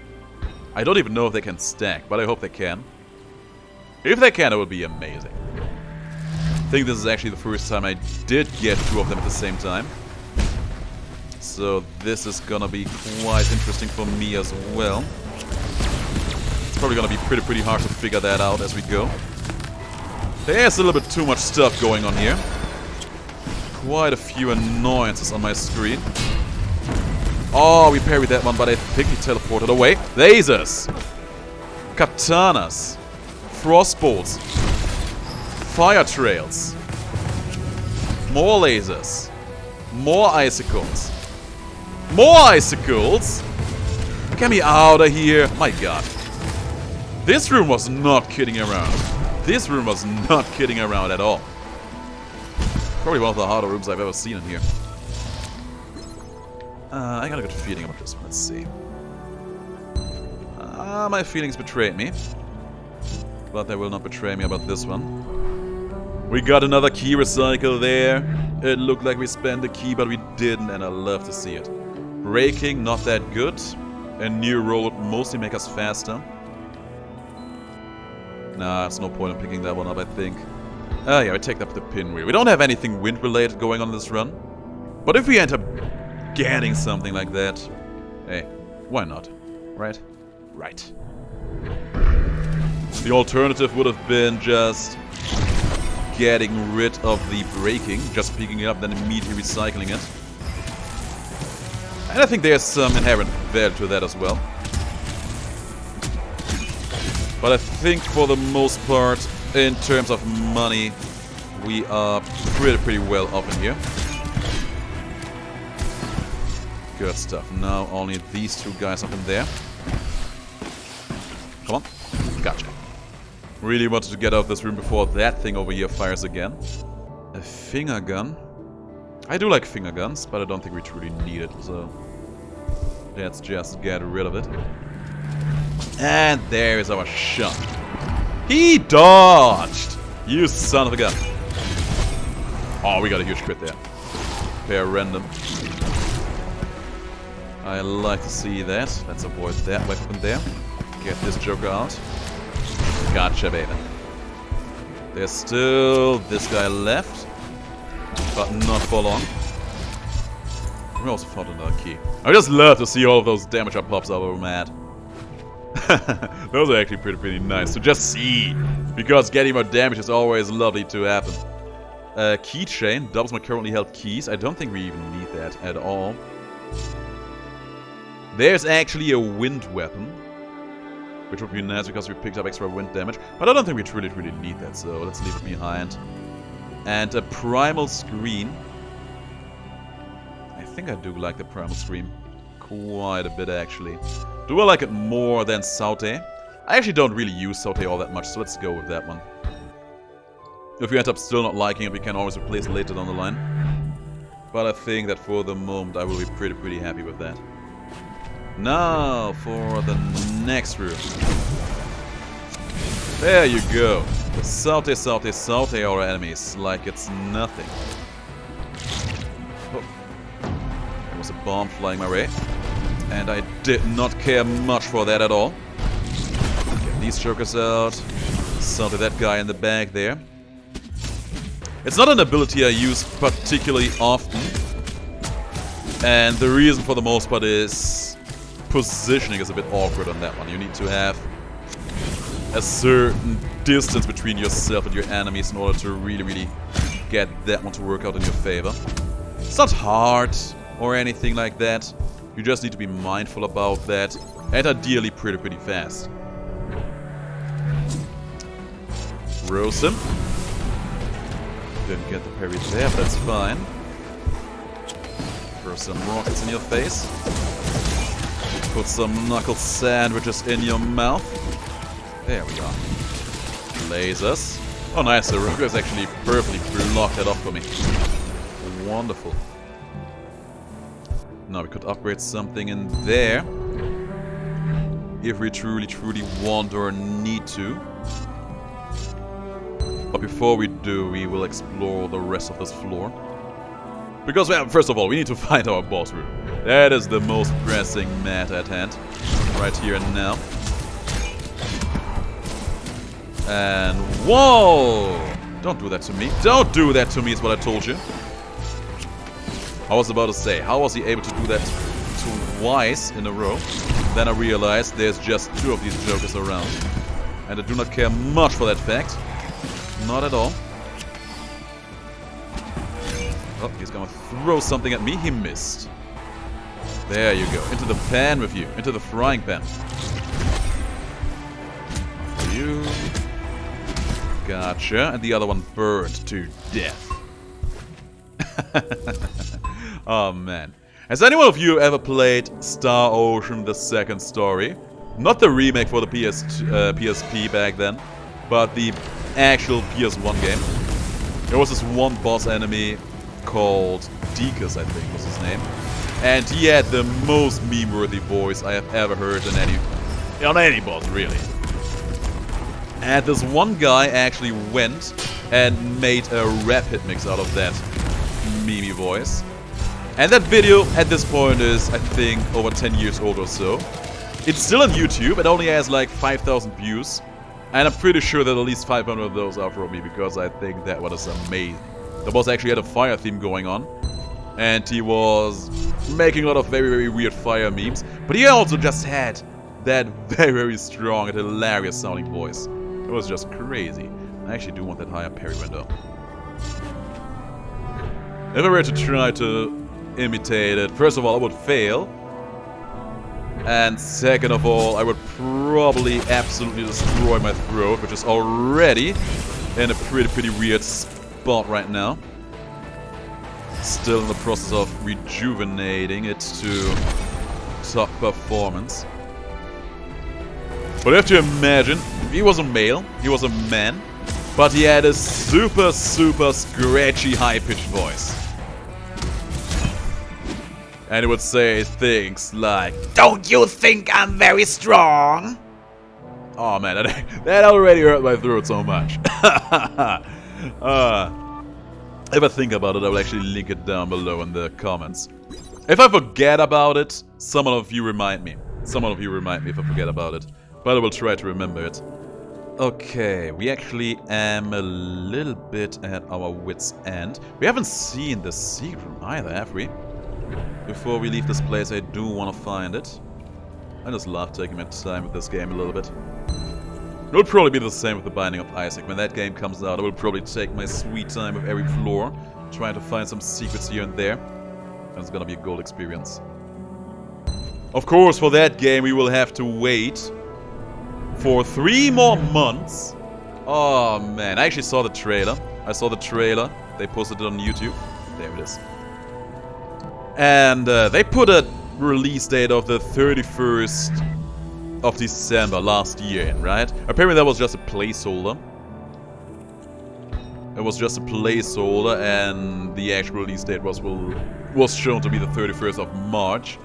I don't even know if they can stack, but I hope they can. If they can, it would be amazing. I think this is actually the first time I did get two of them at the same time. So this is gonna be quite interesting for me as well. It's probably gonna be pretty hard to figure that out as we go. There's a little bit too much stuff going on here. Quite a few annoyances on my screen. Oh, we parried that one, but I think he teleported away. Lasers! Katanas! Frostbolts! Fire trails! More lasers! More icicles! More icicles! Get me out of here! My god. This room was not kidding around. This room was not kidding around at all. Probably one of the harder rooms I've ever seen in here. I got a good feeling about this one. Let's see. My feelings betrayed me. But they will not betray me about this one. We got another key recycle there. It looked like we spent the key, but we didn't, and I love to see it. Braking, not that good. A new roll would mostly make us faster. Nah, there's no point in picking that one up, I think. Yeah, we take up the pinwheel. We don't have anything wind-related going on in this run. But if we end up getting something like that, hey, why not? Right? Right. The alternative would have been just getting rid of the braking, just picking it up, then immediately recycling it. And I think there's some inherent value to that as well. But I think for the most part, in terms of money, we are pretty well off in here. Good stuff. Now only these two guys up in there. Come on. Gotcha. Really wanted to get out of this room before that thing over here fires again. A finger gun. I do like finger guns, but I don't think we truly need it, so let's just get rid of it. And there is our shot. He dodged! You son of a gun. Oh, we got a huge crit there. Pair random. I like to see that. Let's avoid that weapon there. Get this joker out. Gotcha, baby. There's still this guy left, but not for long. We also found another key. I just love to see all of those damage up pops over mad. Those are actually pretty nice to just see, because getting more damage is always lovely to happen. Keychain doubles my currently held keys. I don't think we even need that at all. There's actually a wind weapon, which would be nice because we picked up extra wind damage, but I don't think we truly need that, so let's leave it behind. And a primal screen. I think I do like the primal screen quite a bit, actually. Do I like it more than Saute? I actually don't really use Saute all that much, so let's go with that one. If we end up still not liking it, we can always replace it later down the line. But I think that for the moment I will be pretty happy with that. Now for the next room. There you go. Saute our enemies like it's nothing. Oh. There was a bomb flying my way. And I did not care much for that at all. Get these jokers out. Saute that guy in the back there. It's not an ability I use particularly often. And the reason for the most part is positioning is a bit awkward on that one. You need to have a certain distance between yourself and your enemies in order to really get that one to work out in your favor. It's not hard or anything like that. You just need to be mindful about that, and ideally pretty fast. Roast him. Didn't get the parry there, but that's fine. Throw some rockets in your face. Put some knuckle sandwiches in your mouth. There we go. Lasers. Oh nice, the rockets actually perfectly blocked that off for me. Wonderful. Now we could upgrade something in there. If we truly want or need to. But before we do, we will explore the rest of this floor. Because, well, first of all, we need to find our boss room. That is the most pressing matter at hand. Right here and now. And whoa! Don't do that to me. Don't do that to me is what I told you. I was about to say, how was he able to do that twice in a row? Then I realized there's just two of these jokers around. And I do not care much for that fact. Not at all. Oh, he's gonna throw something at me. He missed. There you go. Into the pan with you. Into the frying pan. For you. Gotcha. And the other one burned to death. Oh man. Has anyone of you ever played Star Ocean: The Second Story? Not the remake for the PSP back then, but the actual PS1 game. There was this one boss enemy called Deacus, I think was his name. And he had the most meme-worthy voice I have ever heard on any boss, really. And this one guy actually went and made a rap hit mix out of that meme voice. And that video at this point is, I think, over 10 years old or so. It's still on YouTube. It only has like 5,000 views. And I'm pretty sure that at least 500 of those are from me, because I think that one is amazing. The boss actually had a fire theme going on. And he was making a lot of very weird fire memes. But he also just had that very strong and hilarious sounding voice. It was just crazy. I actually do want that higher parry window. If I were to try to imitate it. First of all, I would fail. And second of all, I would probably absolutely destroy my throat, which is already in a pretty weird spot right now. Still in the process of rejuvenating it to top performance. But you have to imagine, he was a male, he was a man, but he had a super scratchy high-pitched voice. And he would say things like, "Don't you think I'm very strong?" Oh man, that already hurt my throat so much. If I think about it, I will actually link it down below in the comments. If I forget about it, some of you remind me. Some of you remind me if I forget about it. But I will try to remember it. Okay, we actually am a little bit at our wit's end. We haven't seen the secret room either, have we? Before we leave this place, I do want to find it. I just love taking my time with this game a little bit. It'll probably be the same with the Binding of Isaac. When that game comes out, I will probably take my sweet time with every floor, trying to find some secrets here and there. And it's gonna be a gold experience. Of course, for that game, we will have to wait for 3 more months. Oh man, I actually saw the trailer. I saw the trailer. They posted it on YouTube. There it is. And they put a release date of the 31st of December last year in, right? Apparently that was just a placeholder. It was just a placeholder, and the actual release date was shown to be the 31st of March.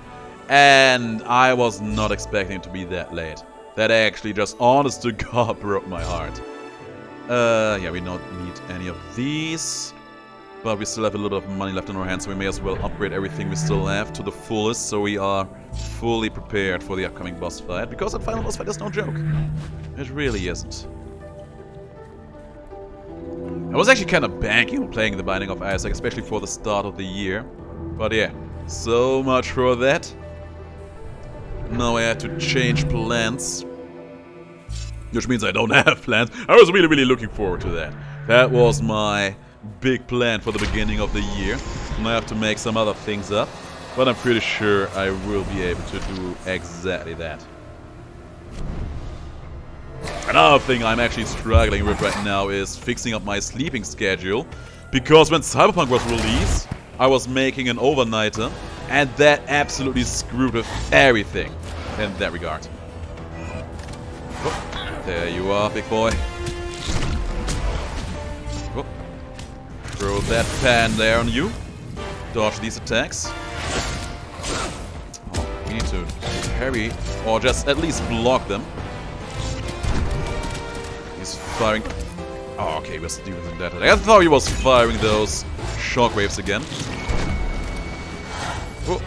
And I was not expecting it to be that late. That actually just, honest to God, broke my heart. Yeah, we don't need any of these. But we still have a little bit of money left in our hands, so we may as well upgrade everything we still have to the fullest, so we are fully prepared for the upcoming boss fight. Because that final boss fight is no joke. It really isn't. I was actually kind of banking on playing the Binding of Isaac, especially for the start of the year. But yeah, so much for that. Now I had to change plans. Which means I don't have plans. I was really looking forward to that. That was my big plan for the beginning of the year. And I have to make some other things up. But I'm pretty sure I will be able to do exactly that. Another thing I'm actually struggling with right now is fixing up my sleeping schedule. Because when Cyberpunk was released, I was making an overnighter. And that absolutely screwed with everything in that regard. Oh, there you are, big boy. Oh. Throw that pan there on you. Dodge these attacks. Oh, we need to parry, or just at least block them. He's firing. Oh, okay, we're still using that. I thought he was firing those shockwaves again. Oh.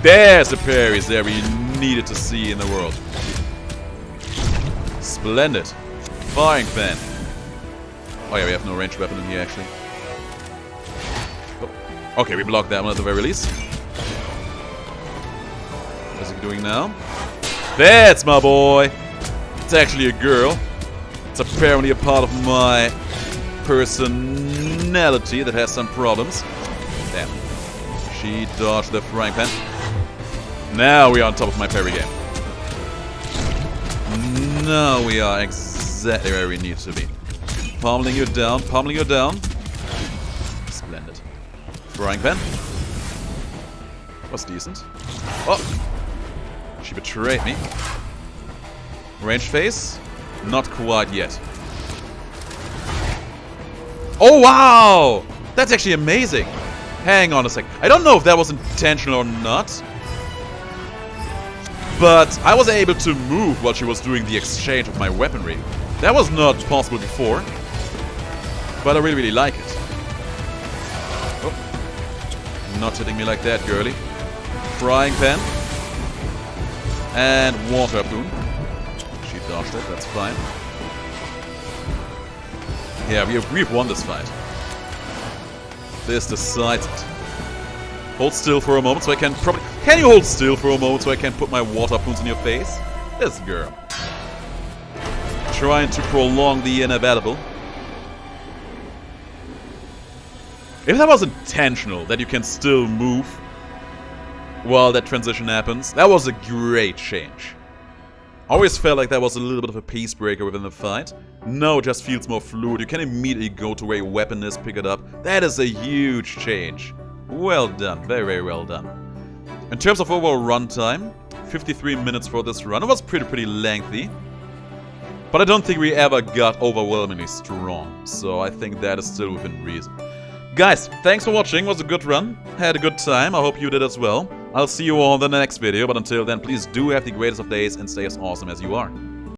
There's the parries there we needed to see in the world. Splendid. Firing fan. Oh yeah, we have no ranged weapon in here actually. Oh. Okay, we blocked that one at the very least. What's he doing now? That's my boy. It's actually a girl. It's apparently a part of my personality that has some problems. Damn. She dodged the frying pan. Now we are on top of my parry game. Now we are exactly where we need to be. Pummeling you down, pummeling you down. Splendid. Frying pan. Was decent. Oh! She betrayed me. Ranged phase? Not quite yet. Oh wow! That's actually amazing! Hang on a sec. I don't know if that was intentional or not. But I was able to move while she was doing the exchange of my weaponry. That was not possible before. But I really like it. Oh. Not hitting me like that, girly. Frying pan. And water harpoon. She dodged it, that's fine. Yeah, we've won this fight. This decides it. Hold still for a moment so I can probably... Can you hold still for a moment so I can put my water harpoons in your face? This girl. Trying to prolong the inevitable. If that was intentional, that you can still move while that transition happens, that was a great change. Always felt like that was a little bit of a peace breaker within the fight. Now it just feels more fluid. You can immediately go to where your weapon is, pick it up. That is a huge change. Well done. Very, very well done. In terms of overall runtime, 53 minutes for this run. It was pretty lengthy. But I don't think we ever got overwhelmingly strong. So I think that is still within reason. Guys, thanks for watching. It was a good run. Had a good time. I hope you did as well. I'll see you all in the next video. But until then, please do have the greatest of days and stay as awesome as you are.